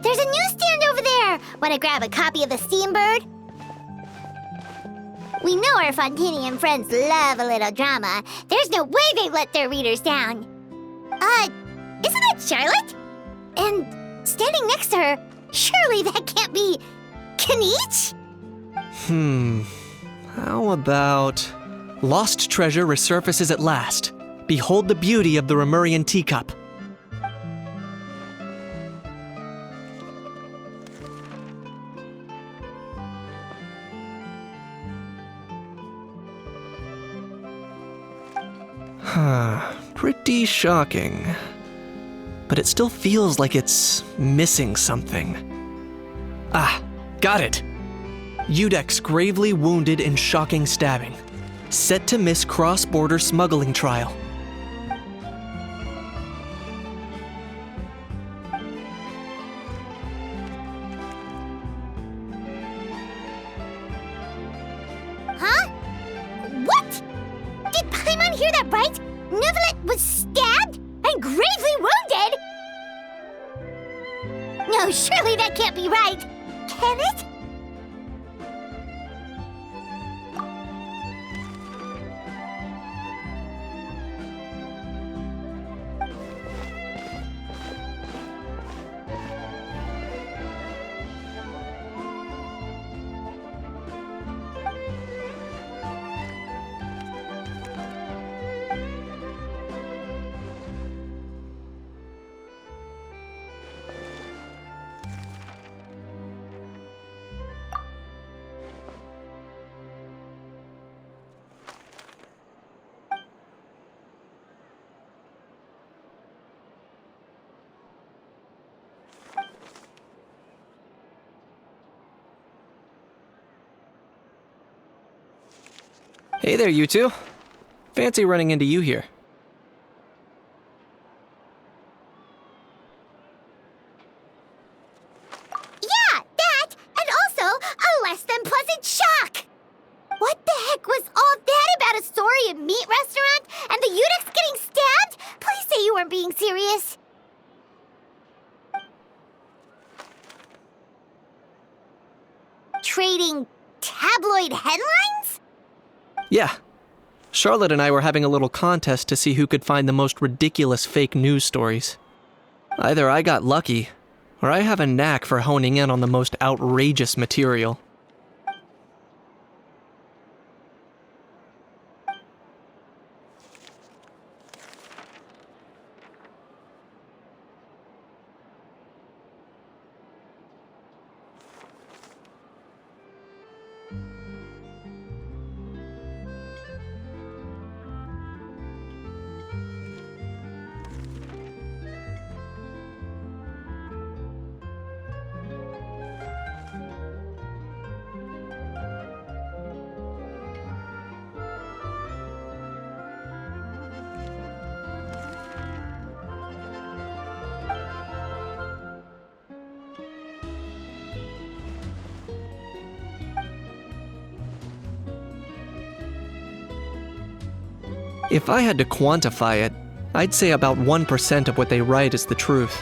There's a newsstand over there! Wanna grab a copy of the Steambird? We know our Fontanian friends love a little drama. There's no way they let their readers down. Isn't that Charlotte? And standing next to her, surely that can't be Kaniche? How about... Lost treasure resurfaces at last. Behold the beauty of the Remurian teacup. Pretty shocking. But it still feels like it's missing something. Ah, got it! Udex gravely wounded in shocking stabbing. Set to miss cross-border smuggling trial. Huh? What? Did Paimon hear that right? Neuvillette was stabbed and gravely wounded? No, surely that can't be right. Can it? Hey there, you two. Fancy running into you here. Yeah, that, and also a less than pleasant shock. What the heck was all that about a Saurian meat restaurant and the Udex getting stabbed? Please say you weren't being serious. Trading tabloid headlines? Yeah. Charlotte and I were having a little contest to see who could find the most ridiculous fake news stories. Either I got lucky, or I have a knack for honing in on the most outrageous material. If I had to quantify it, I'd say about 1% of what they write is the truth.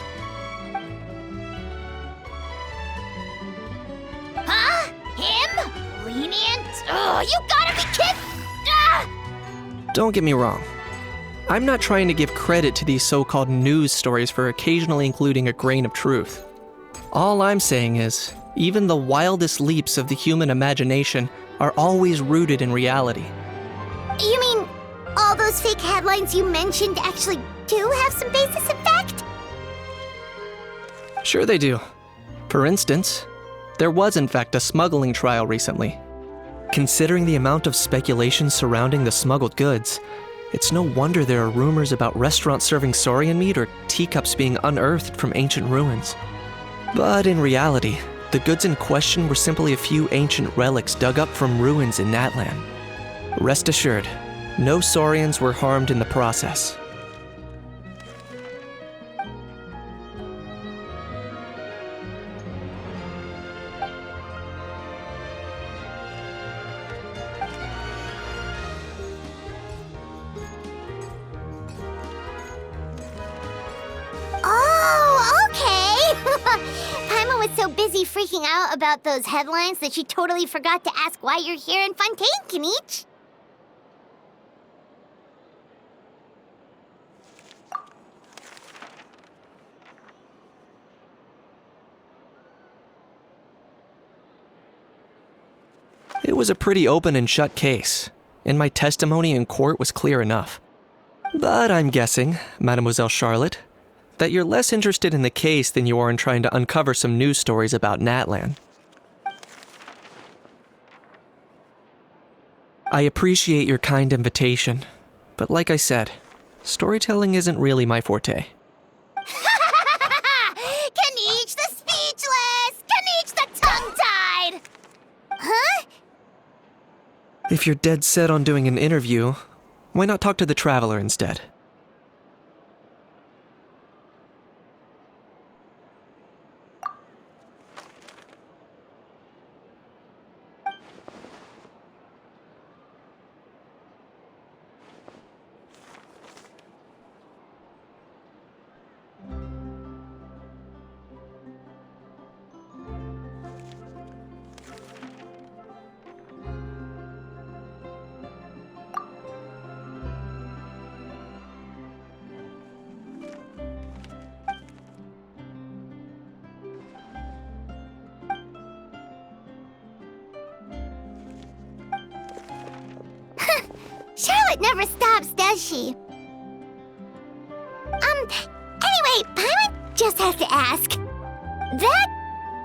Huh? Him? Lenient? Oh, you gotta be kidding! Ah! Don't get me wrong. I'm not trying to give credit to these so-called news stories for occasionally including a grain of truth. All I'm saying is, even the wildest leaps of the human imagination are always rooted in reality. You mean all those fake headlines you mentioned actually do have some basis in fact? Sure they do. For instance, there was in fact a smuggling trial recently. Considering the amount of speculation surrounding the smuggled goods, it's no wonder there are rumors about restaurants serving saurian meat or teacups being unearthed from ancient ruins. But in reality, the goods in question were simply a few ancient relics dug up from ruins in Natlan. Rest assured, no saurians were harmed in the process. Oh, okay! Paimon was so busy freaking out about those headlines that she totally forgot to ask why you're here in Fontaine, Kenichi. It was a pretty open and shut case, and my testimony in court was clear enough. But I'm guessing, Mademoiselle Charlotte, that you're less interested in the case than you are in trying to uncover some news stories about Natlan. I appreciate your kind invitation, but like I said, storytelling isn't really my forte. Kenichi the speechless! Kenichi the tongue-tied! Huh? If you're dead set on doing an interview, why not talk to the Traveler instead? Charlotte never stops, does she? Anyway, Paimon just has to ask. That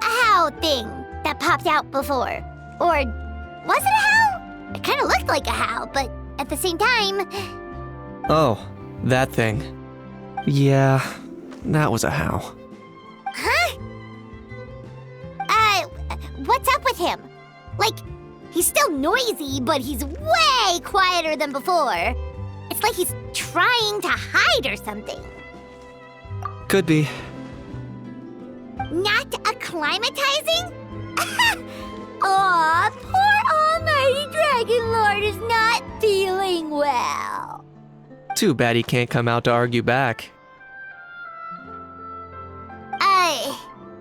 how thing that popped out before, or was it a how? It kind of looked like a how, but at the same time... Oh, that thing. Yeah, that was a how. Huh? What's up with him? Like, he's still noisy, but he's way quieter than before. It's like he's trying to hide or something. Could be. Not acclimatizing? Aw, poor Almighty Dragon Lord is not feeling well. Too bad he can't come out to argue back.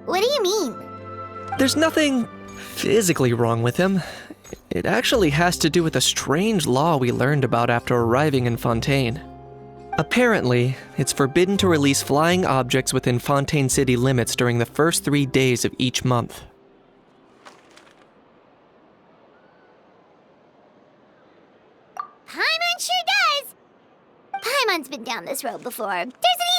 What do you mean? There's nothing physically wrong with him. It actually has to do with a strange law we learned about after arriving in Fontaine. Apparently, it's forbidden to release flying objects within Fontaine city limits during the first 3 days of each month. Paimon sure does. Paimon's been down this road before. There's an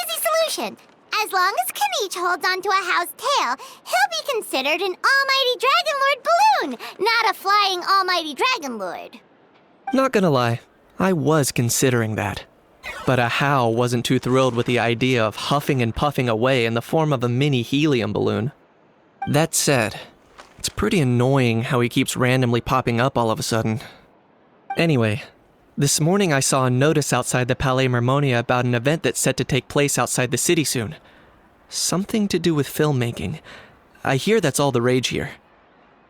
easy solution. As long as Kenichi holds onto a house tail, he'll be considered an Almighty Dragon Lord balloon, not a flying Almighty Dragon Lord. Not gonna lie, I was considering that. But a How wasn't too thrilled with the idea of huffing and puffing away in the form of a mini helium balloon. That said, it's pretty annoying how he keeps randomly popping up all of a sudden. Anyway, this morning I saw a notice outside the Palais Mermonia about an event that's set to take place outside the city soon. Something to do with filmmaking. I hear that's all the rage here.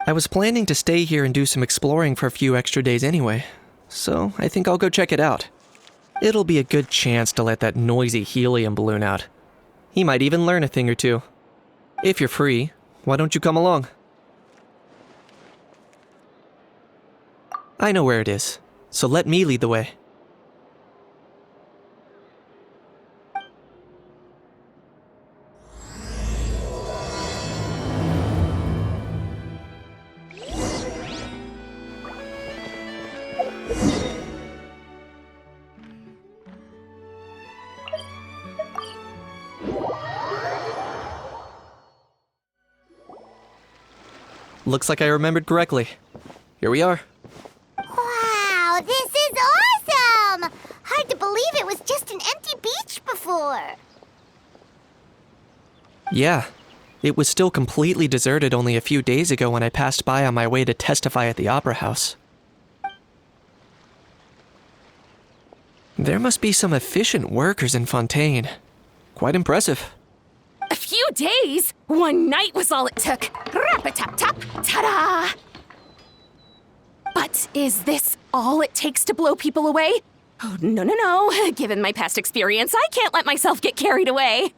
I was planning to stay here and do some exploring for a few extra days anyway, so I think I'll go check it out. It'll be a good chance to let that noisy helium balloon out. He might even learn a thing or two. If you're free, why don't you come along? I know where it is, so let me lead the way. looks like I remembered correctly. Here we are. Wow, this is awesome! Hard to believe it was just an empty beach before. Yeah, it was still completely deserted only a few days ago when I passed by on my way to testify at the Opera House. There must be some efficient workers in Fontaine. Quite impressive. A few days? One night was all it took. Rap-a-tap-tap, ta-da! But is this all it takes to blow people away? Oh, no. Given my past experience, I can't let myself get carried away.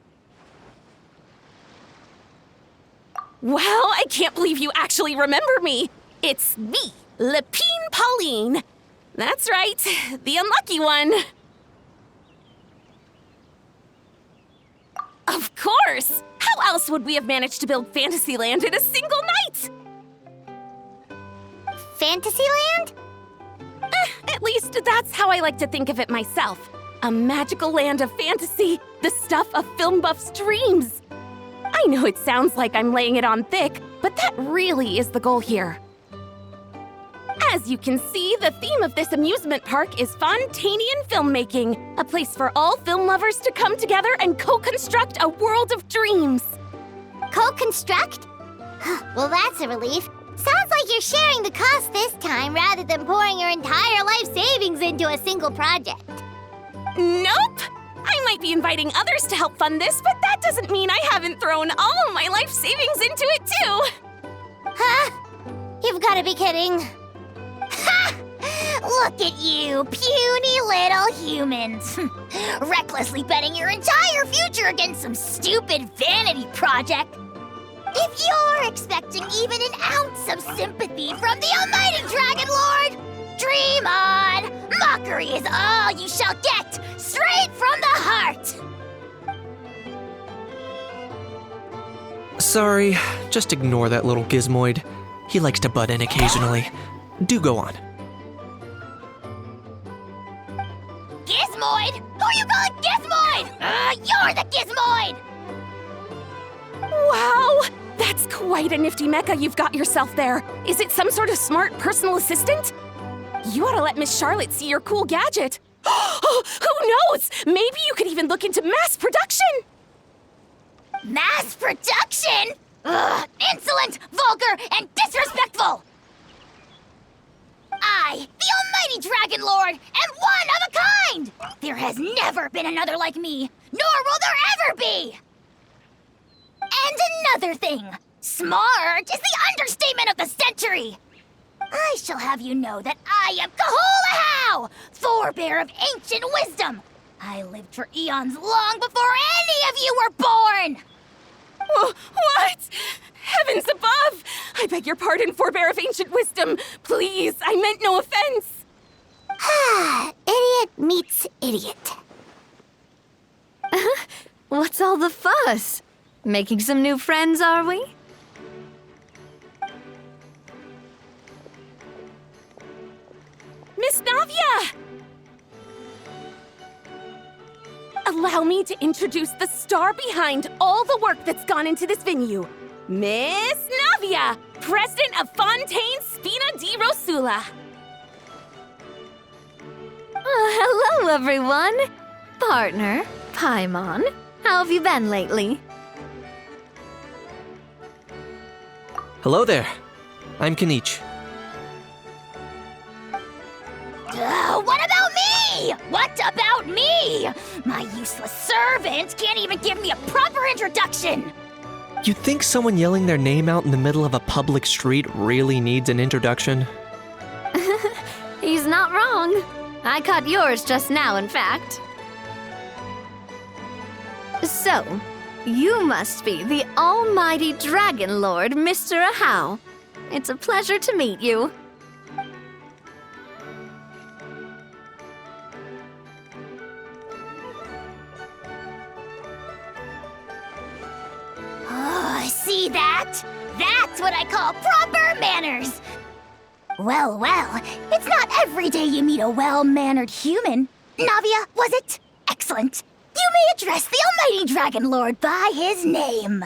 Wow, I can't believe you actually remember me. It's me, Lapine Pauline. That's right, the unlucky one. Of course! How else would we have managed to build Fantasyland in a single night? Fantasyland? At least that's how I like to think of it myself. A magical land of fantasy, the stuff of film buffs' dreams. I know it sounds like I'm laying it on thick, but that really is the goal here. As you can see, the theme of this amusement park is Fontainian filmmaking, a place for all film lovers to come together and co-construct a world of dreams. Co-construct? Well, that's a relief. Sounds like you're sharing the cost this time rather than pouring your entire life savings into a single project. Nope! I might be inviting others to help fund this, but that doesn't mean I haven't thrown all of my life savings into it too! Huh? You've got to be kidding. Ha! Look at you, puny little humans. Recklessly betting your entire future against some stupid vanity project. If you're expecting even an ounce of sympathy from the almighty Dragon Lord, dream on! Mockery is all you shall get, straight from the heart! Sorry, just ignore that little gizmoid. He likes to butt in occasionally. Do go on. Gizmoid? Who are you calling Gizmoid? You're the Gizmoid! Wow! That's quite a nifty mecha you've got yourself there. Is it some sort of smart personal assistant? You ought to let Miss Charlotte see your cool gadget. Who knows? Maybe you could even look into mass production! Mass production? Ugh, insolent, vulgar, and disrespectful! I, the almighty Dragon Lord, am one of a kind! There has never been another like me, nor will there ever be! And another thing, smart is the understatement of the century! I shall have you know that I am Kahulahau, forebear of ancient wisdom! I lived for eons long before any of you were born! What? Heavens above! I beg your pardon, forebear of ancient wisdom. Please, I meant no offense. Idiot meets idiot. What's all the fuss? Making some new friends, are we? Miss Navia! Allow me to introduce the star behind all the work that's gone into this venue. Miss Navia, president of Fontaine Spina di Rosula. Hello, everyone. Partner, Paimon, how have you been lately? Hello there. I'm Kanich. What about me? What about me? My useless servant can't even give me a proper introduction. You'd think someone yelling their name out in the middle of a public street really needs an introduction? He's not wrong. I caught yours just now, in fact. So, you must be the almighty Dragon Lord, Mr. Ahau. It's a pleasure to meet you. Oh, see that? That's what I call proper manners. Well, it's not every day you meet a well-mannered human. Navia, was it? Excellent. You may address the almighty Dragon Lord by his name.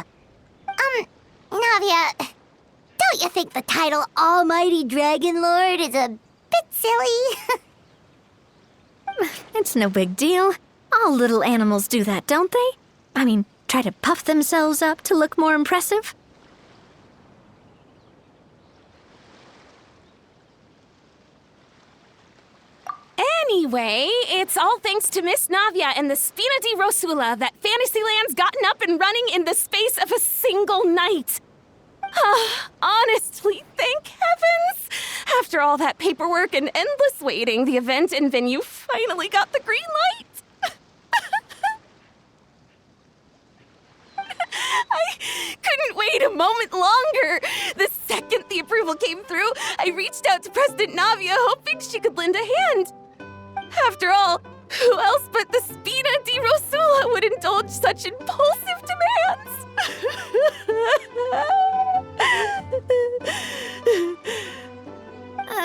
Navia, don't Don't you think the title Almighty Dragon Lord is a bit silly? It's no big deal. All little animals do that, don't they? I mean, try to puff themselves up to look more impressive. Anyway, it's all thanks to Miss Navia and the Spina di Rosula that Fantasyland's gotten up and running in the space of a single night. Honestly, thank heavens! After all that paperwork and endless waiting, the event and venue finally got the green light. I couldn't wait a moment longer. The second the approval came through, I reached out to President Navia hoping she could lend a hand. After all, who else but the Spina di Rosula would indulge such impulsive demands?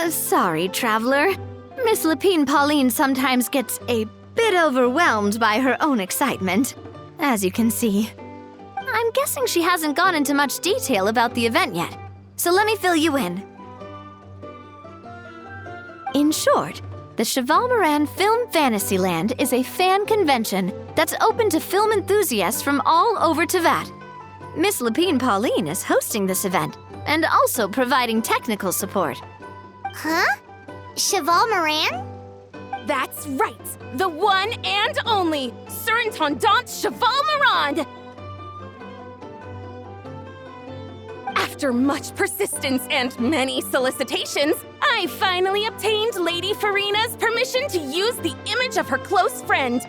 Sorry, Traveler. Miss Lapine Pauline sometimes gets a bit overwhelmed by her own excitement, as you can see. I'm guessing she hasn't gone into much detail about the event yet, so let me fill you in. In short, the Cheval Moran Film Fantasyland is a fan convention that's open to film enthusiasts from all over Teyvat. Miss Lapine Pauline is hosting this event and also providing technical support. Huh? Cheval Moran? That's right, the one and only Surintendant Cheval Moran! After much persistence and many solicitations, I finally obtained Lady Farina's permission to use the image of her close friend.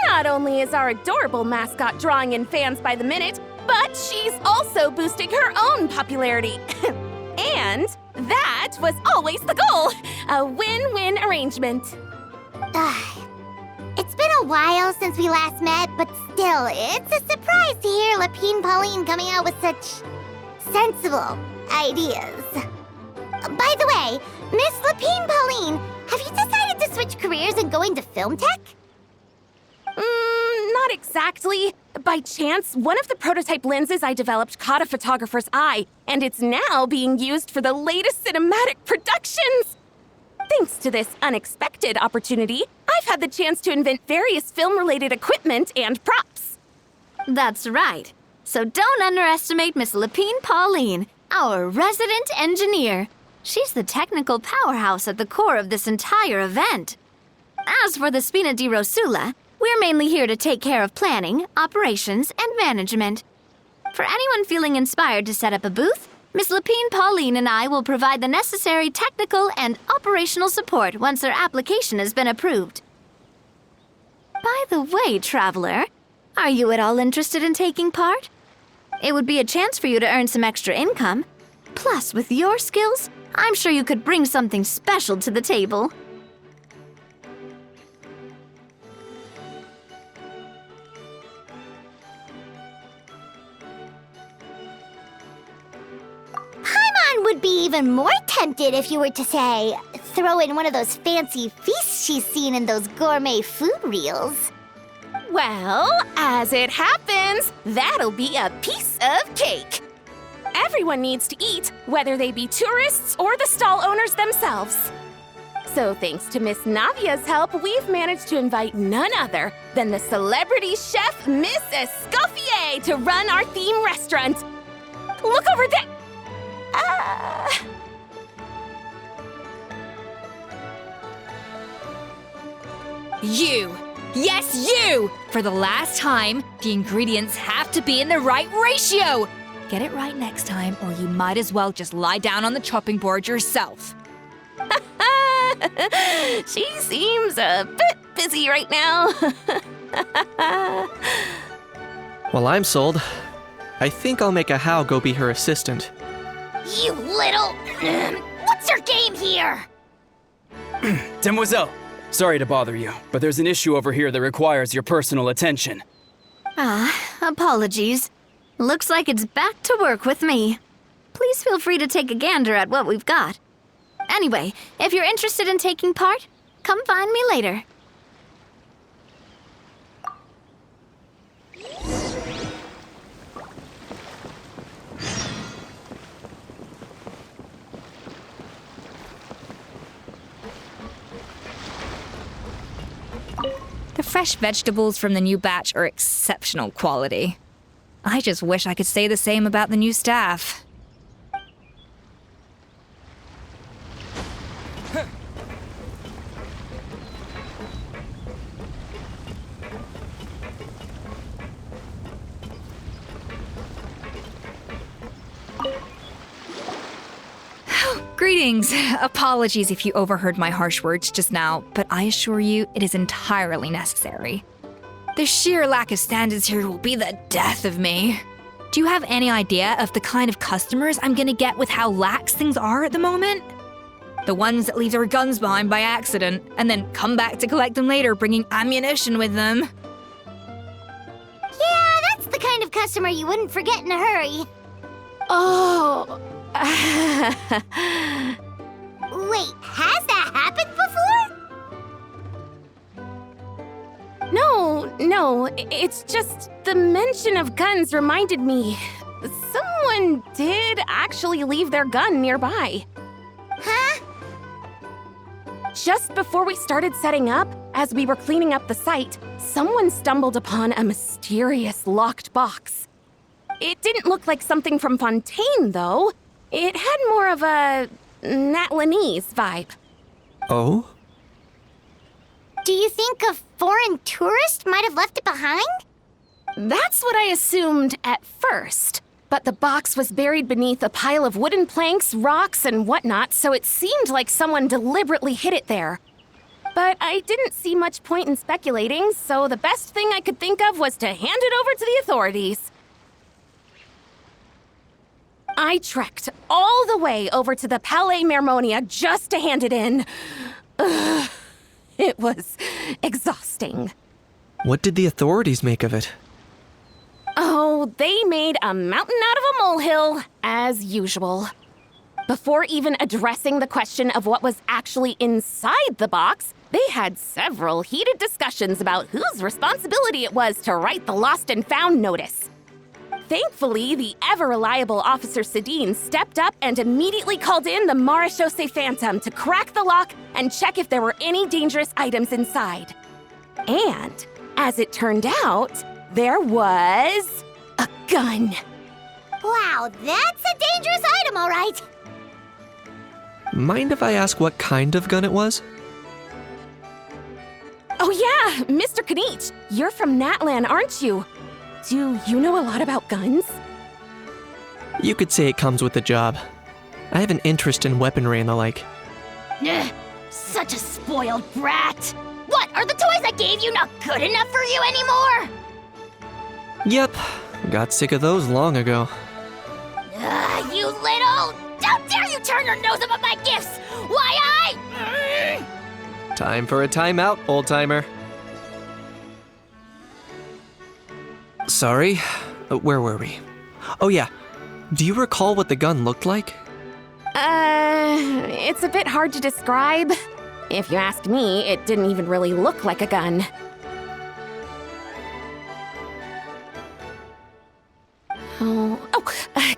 Not only is our adorable mascot drawing in fans by the minute, but she's also boosting her own popularity. And that was always the goal, a win-win arrangement. It's been a while since we last met, but still, it's a surprise to hear Lapine Pauline coming out with such sensible ideas. By the way, Miss Lapine Pauline, have you decided to switch careers and go into film tech? Not exactly. By chance, one of the prototype lenses I developed caught a photographer's eye, and it's now being used for the latest cinematic productions. Thanks to this unexpected opportunity, I've had the chance to invent various film-related equipment and props. That's right. So don't underestimate Miss Lapine Pauline, our resident engineer. She's the technical powerhouse at the core of this entire event. As for the Spina di Rosula, we're mainly here to take care of planning, operations, and management. For anyone feeling inspired to set up a booth, Miss Lapine Pauline and I will provide the necessary technical and operational support once their application has been approved. By the way, Traveler, are you at all interested in taking part? It would be a chance for you to earn some extra income. Plus, with your skills, I'm sure you could bring something special to the table. Paimon would be even more tempted if you were to, say, throw in one of those fancy feasts she's seen in those gourmet food reels. Well, as it happens, that'll be a piece of cake. Everyone needs to eat, whether they be tourists or the stall owners themselves. So thanks to Miss Navia's help, we've managed to invite none other than the celebrity chef Miss Escoffier to run our theme restaurant. Look over there! You! Yes, you! For the last time, the ingredients have to be in the right ratio! Get it right next time, or you might as well just lie down on the chopping board yourself. She seems a bit busy right now. Well, I'm sold. I think I'll make a How go be her assistant. You little... What's your game here? Demoiselle, sorry to bother you, but there's an issue over here that requires your personal attention. Apologies. Looks like it's back to work with me. Please feel free to take a gander at what we've got. Anyway, if you're interested in taking part, come find me later. fresh vegetables from the new batch are exceptional quality. I just wish I could say the same about the new staff. Greetings. Apologies if you overheard my harsh words just now, but I assure you it is entirely necessary. The sheer lack of standards here will be the death of me. Do you have any idea of the kind of customers I'm gonna get with how lax things are at the moment? The ones that leave their guns behind by accident and then come back to collect them later bringing ammunition with them. Yeah, that's the kind of customer you wouldn't forget in a hurry. Oh. Wait, has that happened before? No, it's just the mention of guns reminded me. Someone did actually leave their gun nearby. Huh? Just before we started setting up, as we were cleaning up the site, someone stumbled upon a mysterious locked box. It didn't look like something from Fontaine, though. It had more of a Natlanese vibe. Oh? Do you think a foreign tourist might have left it behind? That's what I assumed at first. But the box was buried beneath a pile of wooden planks, rocks, and whatnot, so it seemed like someone deliberately hid it there. But I didn't see much point in speculating, so the best thing I could think of was to hand it over to the authorities. I trekked all the way over to the Palais Mermonia just to hand it in. Ugh, it was exhausting. What did the authorities make of it? Oh, they made a mountain out of a molehill, as usual. Before even addressing the question of what was actually inside the box, they had several heated discussions about whose responsibility it was to write the lost and found notice. Thankfully, the ever-reliable Officer Sedine stepped up and immediately called in the Marechaussee Phantom to crack the lock and check if there were any dangerous items inside. And, as it turned out, there was a gun. Wow, that's a dangerous item, all right. Mind if I ask what kind of gun it was? Oh yeah, Mr. Kanich, you're from Natlan, aren't you? Do you know a lot about guns? You could say it comes with the job. I have an interest in weaponry and the like. Ugh, such a spoiled brat. What, are the toys I gave you not good enough for you anymore? Yep, got sick of those long ago. You little... How dare you turn your nose up at my gifts? Why Time for a timeout, old-timer. Sorry, where were we? Oh yeah, do you recall what the gun looked like? It's a bit hard to describe. If you ask me, it didn't even really look like a gun.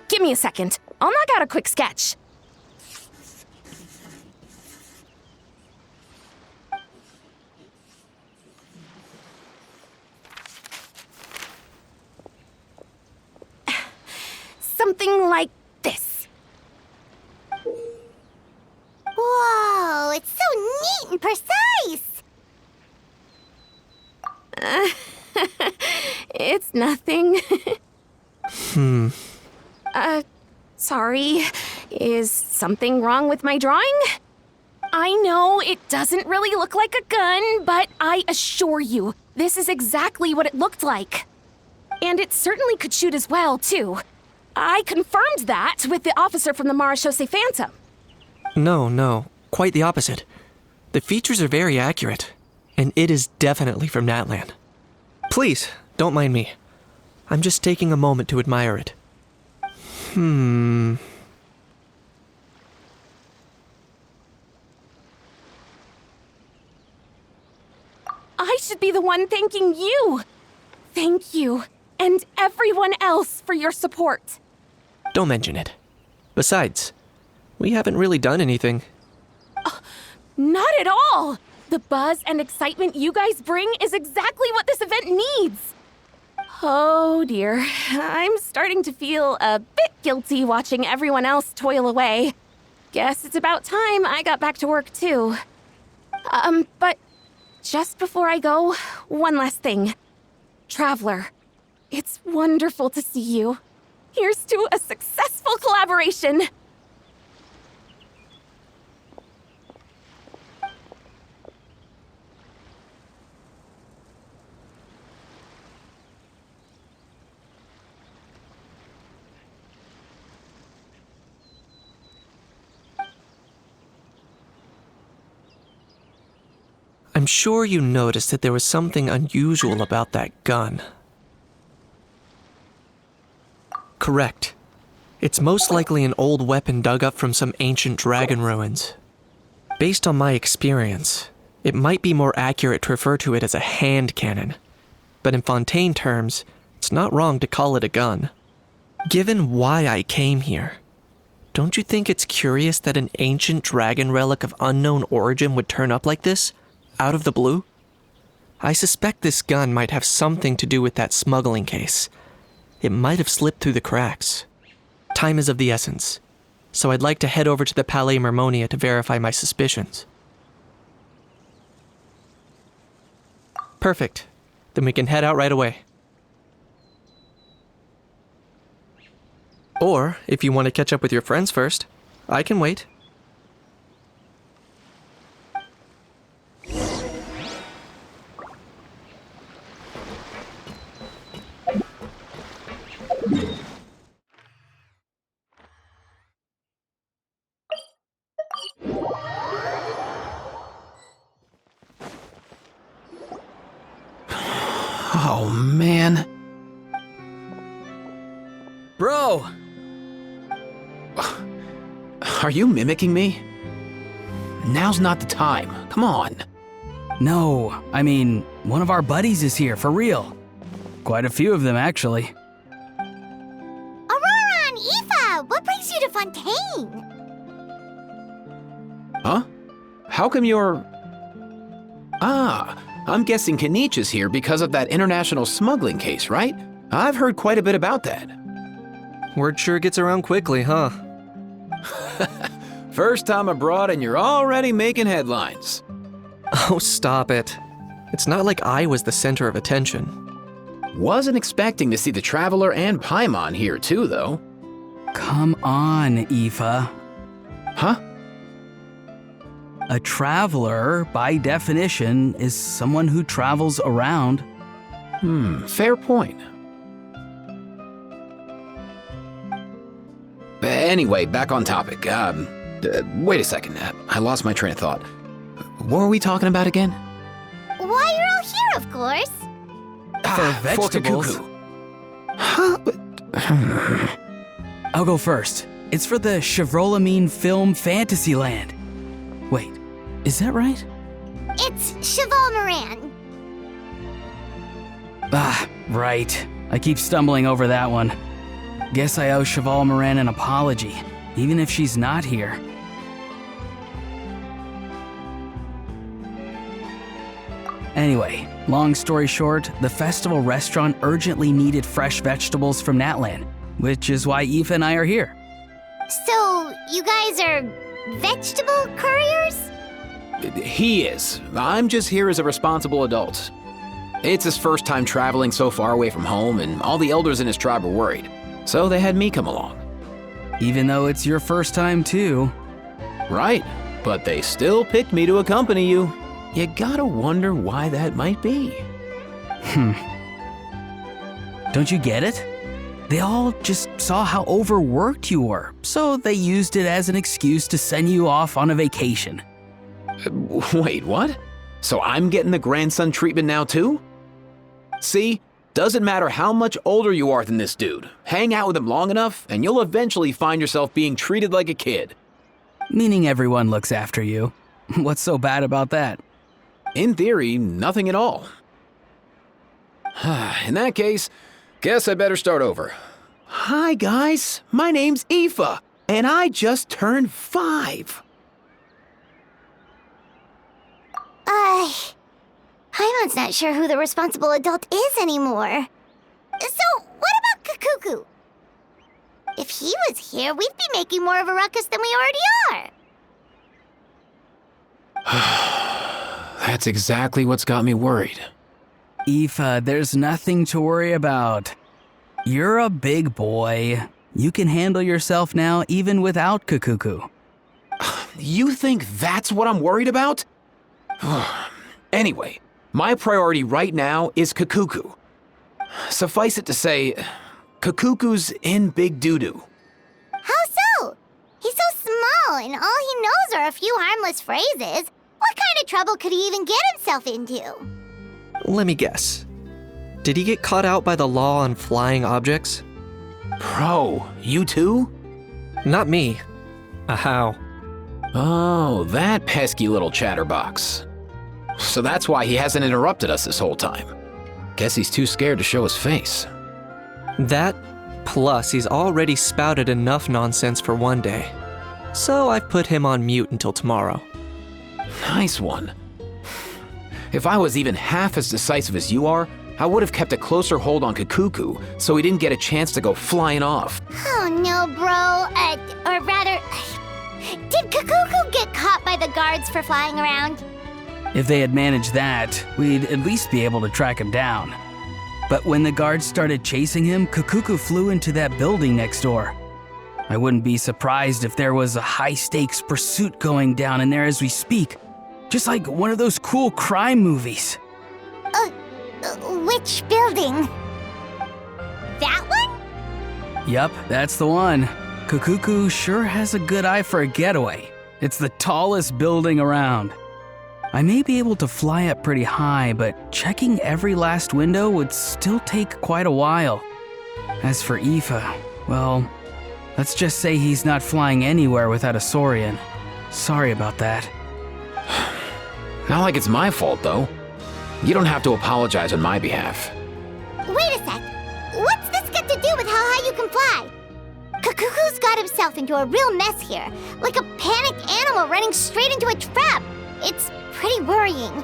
Give me a second. I'll knock out a quick sketch. Something like this. Whoa, it's so neat and precise. It's nothing. Sorry. Is something wrong with my drawing? I know it doesn't really look like a gun, but I assure you, this is exactly what it looked like. And it certainly could shoot as well, too. I confirmed that with the officer from the Marechaussee Phantom. No, quite the opposite. The features are very accurate, and it is definitely from Natlan. Please, don't mind me. I'm just taking a moment to admire it. I should be the one thanking you. Thank you, and everyone else for your support. Don't mention it. Besides, we haven't really done anything. Not at all. The buzz and excitement you guys bring is exactly what this event needs. Oh dear, I'm starting to feel a bit guilty watching everyone else toil away. Guess it's about time I got back to work too. But just before I go, one last thing. Traveler, it's wonderful to see you. Here's to a successful collaboration. I'm sure you noticed that there was something unusual about that gun. Correct. It's most likely an old weapon dug up from some ancient dragon ruins. Based on my experience, it might be more accurate to refer to it as a hand cannon. But in Fontaine terms, it's not wrong to call it a gun. Given why I came here, don't you think it's curious that an ancient dragon relic of unknown origin would turn up like this? Out of the blue? I suspect this gun might have something to do with that smuggling case. It might have slipped through the cracks. Time is of the essence, so I'd like to head over to the Palais Mermonia to verify my suspicions. Perfect. Then we can head out right away. Or, if you want to catch up with your friends first, I can wait. Oh, man. Bro! Are you mimicking me? Now's not the time. Come on. No, I mean, one of our buddies is here, for real. Quite a few of them, actually. Aurora and Aoife, what brings you to Fontaine? Huh? How come you're... I'm guessing Kanich is here because of that international smuggling case, right? I've heard quite a bit about that. Word sure gets around quickly, huh? First time abroad and you're already making headlines. Oh, stop it. It's not like I was the center of attention. Wasn't expecting to see the Traveler and Paimon here too, though. Come on, Aoife. Huh? A traveler, by definition, is someone who travels around. Fair point. Anyway, back on topic. Wait a second. I lost my train of thought. What were we talking about again? Why, you're all here, of course. For vegetables. Cuckoo. Huh? I'll go first. It's for the Chevrolamine Film Fantasyland. Wait, is that right? It's Cheval Moran. Right. I keep stumbling over that one. Guess I owe Cheval Moran an apology, even if she's not here. Anyway, long story short, the festival restaurant urgently needed fresh vegetables from Natlan, which is why Aoife and I are here. So, you guys are vegetable couriers? He is. I'm just here as a responsible adult. It's his first time traveling so far away from home, and all the elders in his tribe were worried. So they had me come along. Even though it's your first time too. Right, but they still picked me to accompany you. You gotta wonder why that might be. Don't you get it? They all just saw how overworked you were, so they used it as an excuse to send you off on a vacation. Wait, what? So I'm getting the grandson treatment now too? See, doesn't matter how much older you are than this dude. Hang out with him long enough, and you'll eventually find yourself being treated like a kid. Meaning everyone looks after you. What's so bad about that? In theory, nothing at all. In that case, guess I better start over. Hi guys, my name's Aoife, and I just turned 5. Paimon's not sure who the responsible adult is anymore. So, what about Kakuku? If he was here, we'd be making more of a ruckus than we already are. That's exactly what's got me worried. Aoife, there's nothing to worry about. You're a big boy. You can handle yourself now even without Kakuku. You think that's what I'm worried about? Anyway, my priority right now is Kakuku. Suffice it to say, Kakuku's in big doo-doo. How so? He's so small, and all he knows are a few harmless phrases. What kind of trouble could he even get himself into? Let me guess. Did he get caught out by the law on flying objects? Bro, you too? Not me. How? Oh, that pesky little chatterbox. So that's why he hasn't interrupted us this whole time. Guess he's too scared to show his face. That, plus he's already spouted enough nonsense for one day. So I've put him on mute until tomorrow. Nice one. If I was even half as decisive as you are, I would have kept a closer hold on Kakuku so he didn't get a chance to go flying off. Oh no, bro. Or rather, did Kakuku get caught by the guards for flying around? If they had managed that, we'd at least be able to track him down. But when the guards started chasing him, Kakuku flew into that building next door. I wouldn't be surprised if there was a high-stakes pursuit going down in there as we speak. Just like one of those cool crime movies. Which building? That one? Yup, that's the one. Kakuku sure has a good eye for a getaway. It's the tallest building around. I may be able to fly up pretty high, but checking every last window would still take quite a while. As for Aoife, well, let's just say he's not flying anywhere without a Saurian. Sorry about that. Not like it's my fault, though. You don't have to apologize on my behalf. Wait a sec. What's this got to do with how high you can fly? Kakuku's got himself into a real mess here, like a panicked animal running straight into a trap. It's pretty worrying.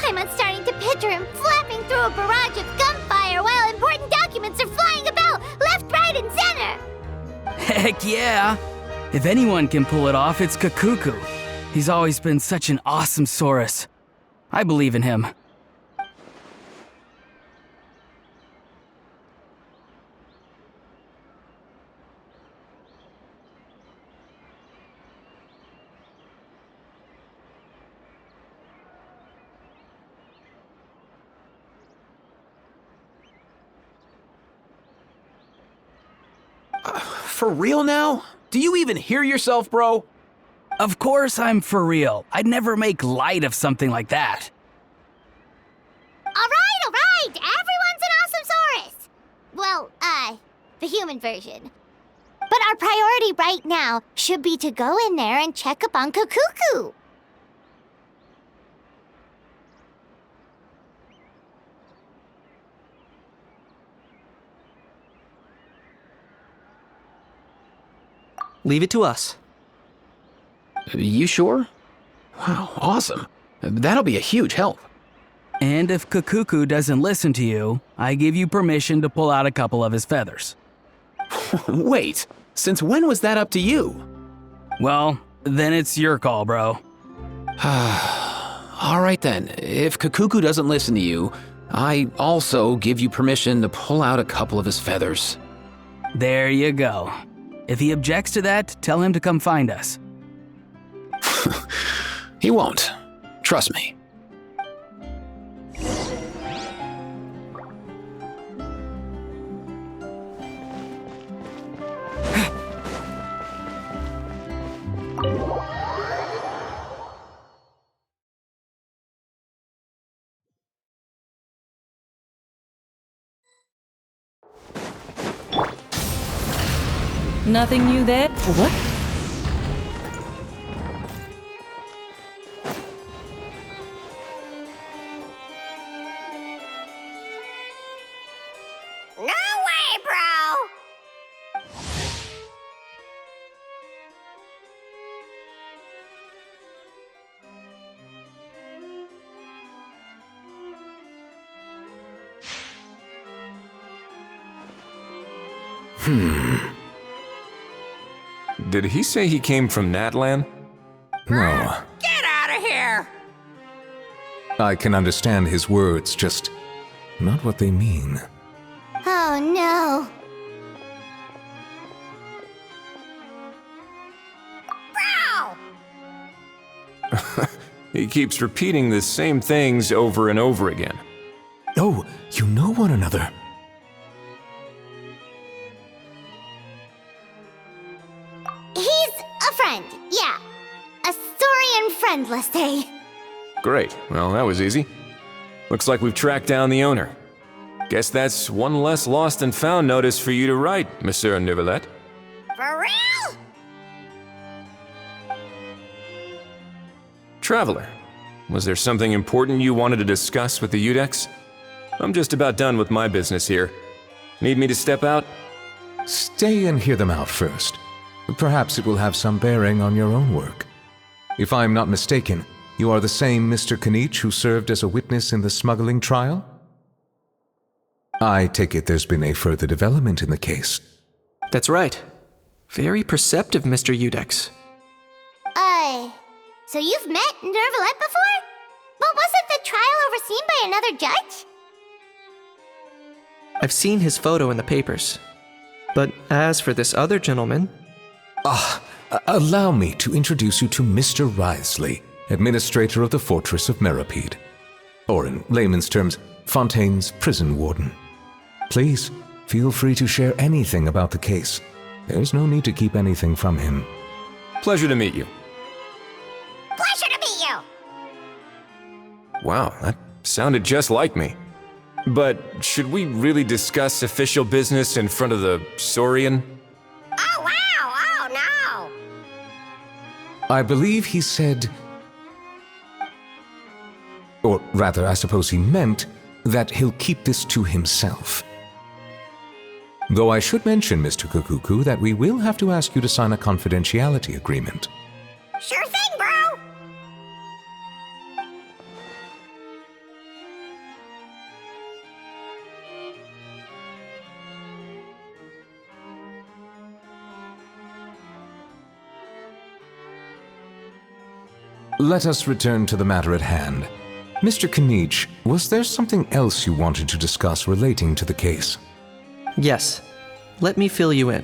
I'm starting to picture him flapping through a barrage of gunfire while important documents are flying about left, right, and center. Heck yeah! If anyone can pull it off, it's Kakuku. He's always been such an awesome Saurus. I believe in him. For real now? Do you even hear yourself, bro? Of course I'm for real. I'd never make light of something like that. All right. Everyone's an awesome Saurus. Well, the human version. But our priority right now should be to go in there and check up on Kakuku. Leave it to us. You sure? Wow, awesome. That'll be a huge help. And if Kakuku doesn't listen to you, I give you permission to pull out a couple of his feathers. Wait, since when was that up to you? Well, then it's your call, bro. All right then, if Kakuku doesn't listen to you, I also give you permission to pull out a couple of his feathers. There you go. If he objects to that, tell him to come find us. He won't. Trust me. Nothing new there? What? No way, bro! Did he say he came from Natlan? No. Get out of here! I can understand his words, just not what they mean. Oh no. He keeps repeating the same things over and over again. Oh, you know one another. He's a friend, yeah. A Saurian friend, let's say. Great, well that was easy. Looks like we've tracked down the owner. Guess that's one less lost and found notice for you to write, Monsieur Neuvillette. For real? Traveler, was there something important you wanted to discuss with the Udex? I'm just about done with my business here. Need me to step out? Stay and hear them out first. Perhaps it will have some bearing on your own work. If I'm not mistaken, you are the same Mr. Kanich who served as a witness in the smuggling trial? I take it there's been a further development in the case. That's right. Very perceptive, Mr. Udex. So you've met Neuvillette before? But wasn't the trial overseen by another judge? I've seen his photo in the papers. But as for this other gentleman... Allow me to introduce you to Mr. Wriothesley, administrator of the Fortress of Meripede. Or in layman's terms, Fontaine's prison warden. Please, feel free to share anything about the case. There's no need to keep anything from him. Pleasure to meet you. Pleasure to meet you! Wow, that sounded just like me. But should we really discuss official business in front of the Saurian? Oh wow, oh no! I believe he said... Or rather, I suppose he meant that he'll keep this to himself. Though I should mention, Mr. Kukuku, that we will have to ask you to sign a confidentiality agreement. Sure thing, bro! Let us return to the matter at hand. Mr. Kanich, was there something else you wanted to discuss relating to the case? Yes. Let me fill you in.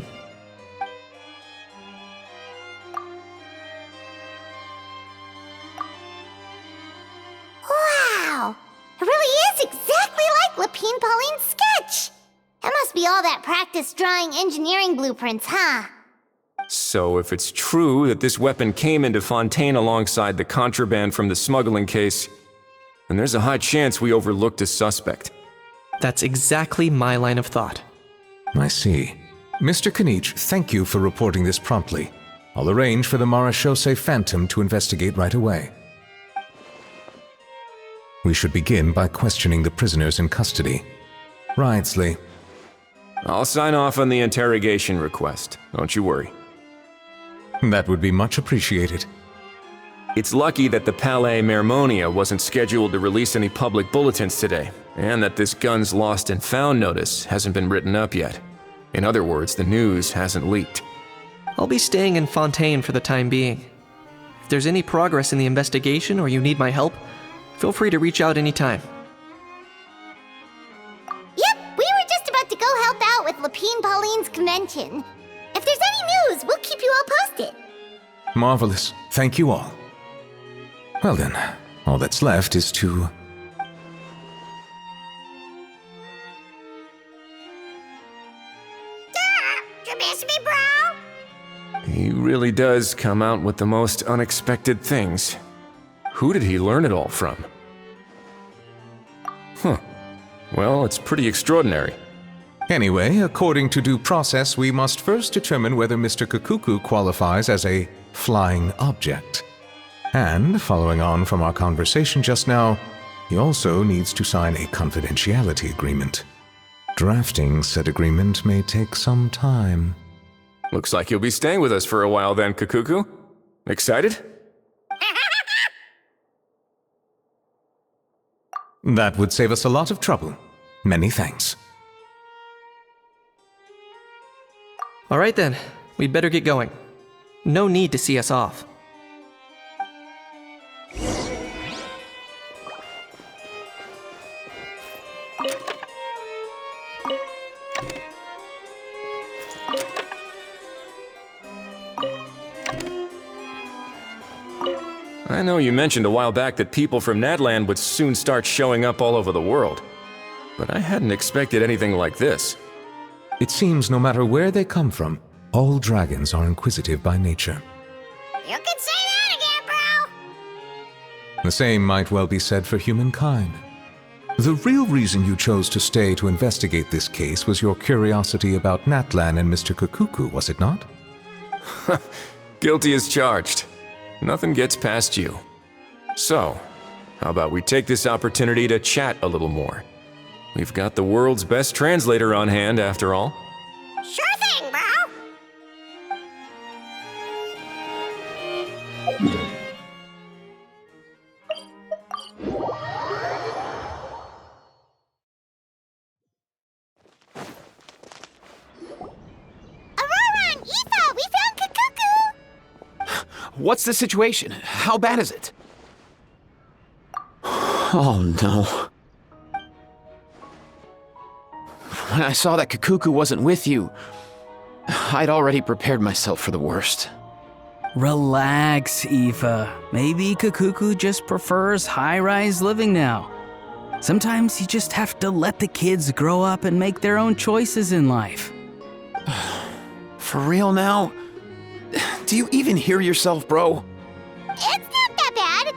Wow! It really is exactly like Lapine Pauline's sketch! It must be all that practice drawing engineering blueprints, huh? So if it's true that this weapon came into Fontaine alongside the contraband from the smuggling case, then there's a high chance we overlooked a suspect. That's exactly my line of thought. I see. Mr. Kanich, thank you for reporting this promptly. I'll arrange for the Marechaussee Phantom to investigate right away. We should begin by questioning the prisoners in custody. Wriothesley. I'll sign off on the interrogation request, don't you worry. That would be much appreciated. It's lucky that the Palais Mermonia wasn't scheduled to release any public bulletins today, and that this gun's lost and found notice hasn't been written up yet. In other words, the news hasn't leaked. I'll be staying in Fontaine for the time being. If there's any progress in the investigation or you need my help, feel free to reach out anytime. Yep, we were just about to go help out with Lapine Pauline's convention. If there's any news, we'll keep you all posted. Marvelous. Thank you all. Well then, all that's left is to... You miss me, bro? He really does come out with the most unexpected things. Who did he learn it all from? Huh. Well, it's pretty extraordinary. Anyway, according to due process, we must first determine whether Mr. Kukuku qualifies as a flying object. And, following on from our conversation just now, he also needs to sign a confidentiality agreement. Drafting said agreement may take some time. Looks like you'll be staying with us for a while then, Kukuku. Excited? That would save us a lot of trouble. Many thanks. Alright then, we'd better get going. No need to see us off. I know you mentioned a while back that people from Natland would soon start showing up all over the world, but I hadn't expected anything like this. It seems no matter where they come from, all dragons are inquisitive by nature. You can say that again, bro! The same might well be said for humankind. The real reason you chose to stay to investigate this case was your curiosity about Natlan and Mr. Kukuku, was it not? Guilty as charged. Nothing gets past you. So, how about we take this opportunity to chat a little more? We've got the world's best translator on hand, after all. Sure thing, bro! Aurora and Aoife, we found Kukuku! What's the situation? How bad is it? Oh no. When I saw that Kukuku wasn't with you, I'd already prepared myself for the worst. Relax, Aoife. Maybe Kukuku just prefers high-rise living now. Sometimes you just have to let the kids grow up and make their own choices in life. For real now? Do you even hear yourself, bro? It's not that bad.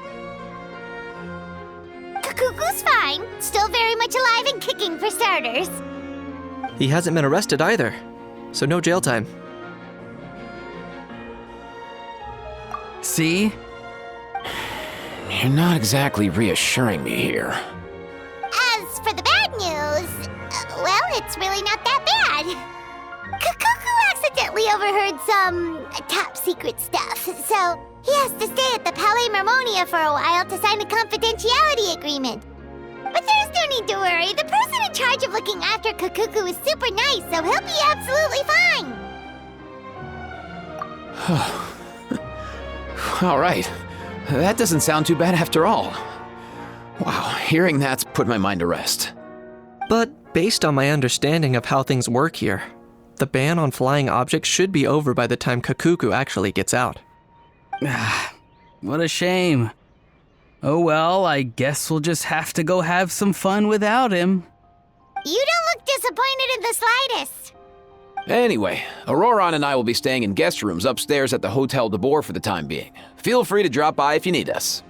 Kukuku's fine. Still very much alive and kicking for starters. He hasn't been arrested either, so no jail time. See? You're not exactly reassuring me here. As for the bad news, well, it's really not that bad. Kukuku accidentally overheard some top secret stuff, so he has to stay at the Palais Mermonia for a while to sign a confidentiality agreement. But there's no need to worry. The person in charge of looking after Kukuku is super nice, so he'll be absolutely fine. All right. That doesn't sound too bad after all. Wow, hearing that's put my mind to rest. But based on my understanding of how things work here, the ban on flying objects should be over by the time Kukuku actually gets out. What a shame. Oh well, I guess we'll just have to go have some fun without him. You don't look disappointed in the slightest. Anyway, Auroron and I will be staying in guest rooms upstairs at the Hotel de Boer for the time being. Feel free to drop by if you need us.